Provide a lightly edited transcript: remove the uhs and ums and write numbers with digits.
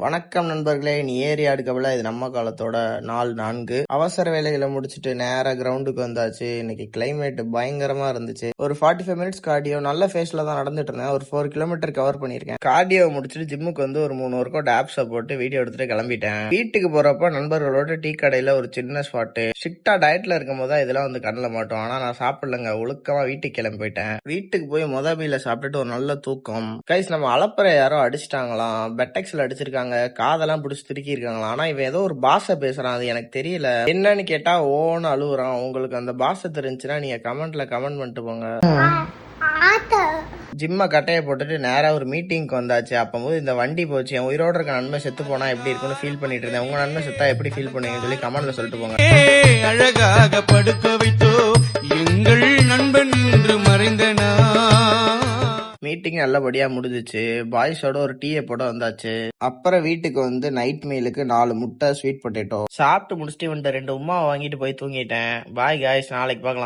வணக்கம் நண்பர்களே. நீ ஏறி அடுக்கவில்லை. இது நம்ம காலத்தோட நாள் 4. அவசர வேலைகளை முடிச்சுட்டு நேரா கிரவுண்டுக்கு வந்தாச்சு. இன்னைக்கு கிளைமேட் பயங்கரமா இருந்துச்சு. ஒரு 45 மினிட்ஸ் கார்டியோ நல்ல ஃபேஸ்ல தான் நடந்துட்டு இருந்தேன். ஒரு 4 கிலோமீட்டர் கவர் பண்ணியிருக்கேன். கார்டியோ முடிச்சுட்டு ஜிம்முக்கு வந்து ஒரு 3 ஒர்க் அவுட் ஆப்ஸை போட்டு வீடியோ எடுத்துட்டு கிளம்பிட்டேன். வீட்டுக்கு போறப்ப நண்பர்களோட டீ கடையில ஒரு சின்ன ஸ்பாட்டு. ஸ்ட்ரிக்டா டயட்ல இருக்கும் போது இதெல்லாம் வந்து கண்ணில் மாட்டோம். ஆனா நான் சாப்பிடலங்க. ஒழுக்கமா வீட்டுக்கு கிளம்பி போயிட்டேன். வீட்டுக்கு போய் மீல சாப்பிட்டுட்டு ஒரு நல்ல தூக்கம். கைஸ், நம்ம அளப்பறை யாரோ அடிச்சிட்டாங்களாம். பெட்டெக்ஸ்ல அடிச்சிருக்காங்க. காதெல்லாம் பிடிச்சி திருக்கி இருக்காங்களா. ஆனா இவன் ஏதோ ஒரு பாஷை பேசுறான். அது எனக்கு தெரியல என்னன்னு கேட்டா ஓன்னு அழுவுறான். உங்களுக்கு அந்த பாஷை தெரிஞ்சுன்னா நீங்க கமெண்ட்ல கமெண்ட் பண்ணிட்டு போங்க. ஜிம்ம கட்டையை போட்டுட்டு நேரா ஒரு மீட்டிங்க்கு வந்தாச்சு. அப்போது இந்த வண்டி போச்சு. என் உயிரோட இருக்க நன்மை செத்து போனா எப்படி இருக்குன்னு ஃபீல் பண்ணிட்டு இருந்தேன். உங்க நன்மை செத்தா எப்படி ஃபீல் பண்ணுவீங்கன்னு சொல்லி கமெண்ட்ல சொல்லிட்டு போங்க. அழகாக படுக்க வைத்தோ எங்கள் நண்பன் என்று மறைந்தனா. மீட்டிங் நல்லபடியா முடிஞ்சிச்சு. பாய்ஸோட ஒரு டீயை போட வந்தாச்சு. அப்புறம் வீட்டுக்கு வந்து நைட் மீலுக்கு 4 முட்டை, ஸ்வீட் பொட்டேட்டோ சாப்பிட்டு முடிச்சுட்டு வந்துட்டு 2 உமா வாங்கிட்டு போய் தூங்கிட்டேன். பாய் காய்ஸ், நாளைக்கு பார்க்கலாம்.